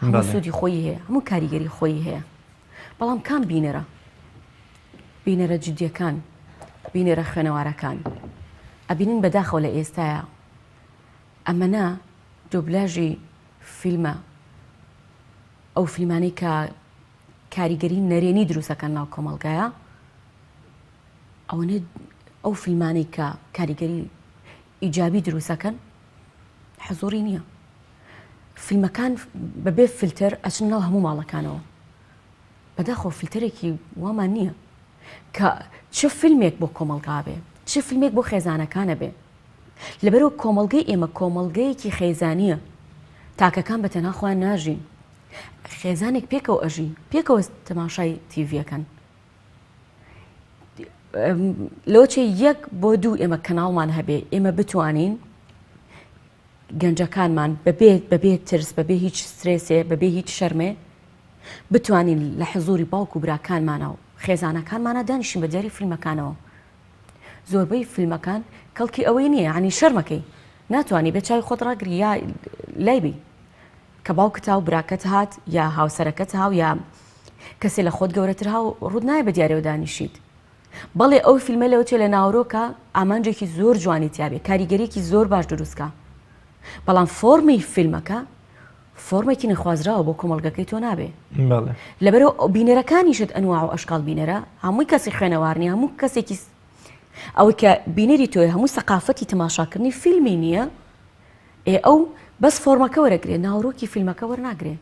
هەموو سوودی خۆی هەیە، هەموو کاریگەری خۆی هەیە. بەڵام کام بینەرە جددیەکان، بینەرە خوێنەوارەکان ئەبینن بەداخەوە لە ئێستاە ئەمەنا دۆبلاژی فیلمە، ئەو فیلمانەی کە کاریگەری نەرێنی دروستەکەن ناو کۆمەڵگایە، ئەوەنێ ئەو فیلمانەی کە کاریگەری ئیجابی دروستەکەن حەزۆری نییە. فیلمەکان بەبێ فیلتەر ئەچن ناو هەموو ماڵەکانەوە، بەداخۆ فیلتەرێکی وامان نییە، کە چه فیلمێک بۆ کۆمەلگا بێ چه فیلمێک بۆ خێزانەکانە بێ لەبەرەوە کۆمەلگەی ئێمە کۆمەلگەیەکی خێزانیە تاکەکان بە تەنها خۆیان ناژین خێزانێک پێکەوە ئەژین پێکەوە تەماشای تیڤەکەن لۆچێ 1 بۆ 2 ئێمە کەناڵمان هەبێ ئێمە بتوانین گەنجەکانمان بەبێ ترس بەبێ هیچ سترێسێ بەبێ هیچ شەرمێ بتوانین لە حزوری باوک و براکانمانە و خێزانەکانمانە دانیشین بە دیاری فیلمەکانەوە زۆربەی فیلمەکان کەڵکی ئەوەی نییە عنی شەرمەکەی ناتوانانی بێ چاوی خۆت ڕاگری یا لایبی کە باوکت و براکەت هات یا هاوسەرەکەت هاو یا کەسێ لە خۆت گەورەتر هاو ڕوود نایە بە دیارەوە دانیشیت بەڵێ ئەو فیلمە لەوە چێ لە ناوڕۆکە ئامانجێکی زۆر جوانی تیاابێ کاریگەریەکی زۆر باش دروستکە بەڵام فۆرمی فیلمەکە فۆرمێکی نەخوازراوە بۆ کۆمەڵگەکەی تۆ نابێ لەبەرەوە بینەرەکانیشت ئەنواع و ئەشکال بینەرە هەمووی کەسی خوێنەوارنی هەموو کەسێکی ئەوەی کە بینەری تۆی هەموو سەقافەتی تەماشاکردنی فیلمی نییە ئەو بەس فۆرمەکە وەرەگرێ ناوڕۆکی فیلمەکە وەرناگرێ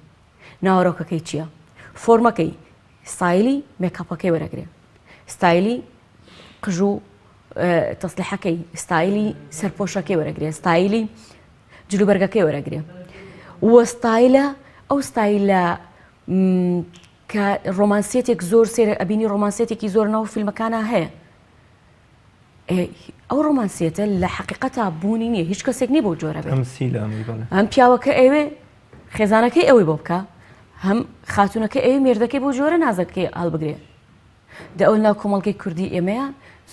ناوڕۆکەکەی چییە فۆرمەکەی ستایلی مێکاپەکەی وەرەگرێ ستایلی قژ و تەسلیحەکەی ستایلی سەرپۆشەکەی وەرەگرێ ستایلی جلوبەرگەکەی وەرەگرێ وە ستایلە ئەو ستایلە کە ڕۆمانسیەتێک زۆر سێرە ئەبینی ڕۆمانسیەتێکی زۆر ناو فیلمەکانە هەیە ئەو ڕۆمانسیەتە لە حقیقەتا بوونی نییە هیچ کەسێک نیە بۆ جۆرە بێت هەم پیاوەکە ئەوێ خێزانەکەی ئەوەی بۆ بکە هەم خاتونەکە ئەوێ مێردەکەی بۆ جۆرە نازەکەی هەڵبگرێ دە ئەو ناو کۆمەڵگەی کوردی ئێمەیە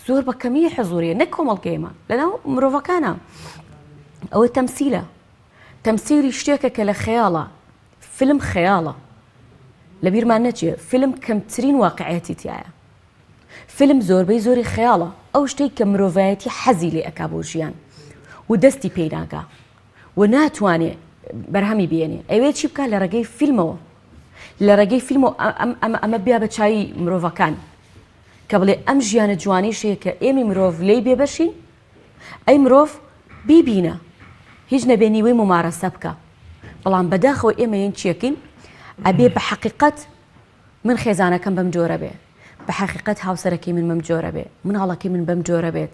زۆر بە کەمیە حەزوریە نەک کۆمەڵگەی ئێمە لەناو مرۆڤەکانە ئەوە تەمسیلە تەمسیری شتێکە کە لە خەیاڵە فیلم خەیاڵە لە بیرمان نەچێ فیلم کەمترین واقعەتی تایە فیلم زۆربەی زۆری خەیاڵە ئەو شتێک کە مرۆڤایەتی حەزی لێ ئەکا بۆ ژیان و دەستی پێی ناگا و ناتوانێ بەرهەمی بێنێ ئەوێ چی بکە لە ڕێگەی فیلمەوە لە ڕێگەی فیلمەوە ئەمە بیا بە چاوی مرۆڤەکان کە بڵێ ئەم ژیانە جوانیشەیە کە ئێمە مرۆڤ لێی بێبەشین ئەی مرۆڤ بیبینە هیچ نەبێنیوەی ممارەسە بکە بەڵام بەداخەوە ئێمە یەن چیەکەین ئەبێ بە حەقیقەت من خێزانەکەم بەم جۆرە بێ بە حەقیقەت هاوسەرەکەی من بەم جۆرە بێ مناڵەکەی من بەم جۆرە بێت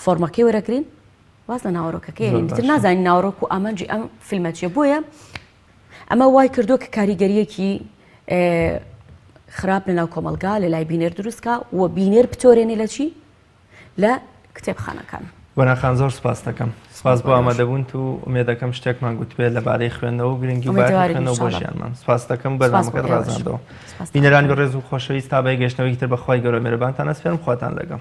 فۆرمەکەی وەرەگرین واز لە ناوڕۆکەکەی تر نازانین ناوڕۆک و ئامانجی ئەم فیلمە چیە بۆیە ئەمە وای کردو کە کاریگەریەکی خراپ لە ناو کۆمەلگا لە لای بینێر دروستکە و بینێر بتۆرێنێ لە چی لە کتێبخانەکان وەناخان زۆر سپاس دەکەم سپاس بۆ ئامادەبوون و ئومێ دەکەم شتێکمان گوتبێت لەبارەی خوێندنەوە و گرنگی و خوێندنەوە بۆ ژیانمان سپاس دەکەم بەرنامەکەت ڕازاندەوە بینەرانی بەڕێز و خۆشەویست تا بەیگەشتنەوەی تر بەخوای گەورە مێرەبانتان ئەسپێرم خواتان لەگەڵ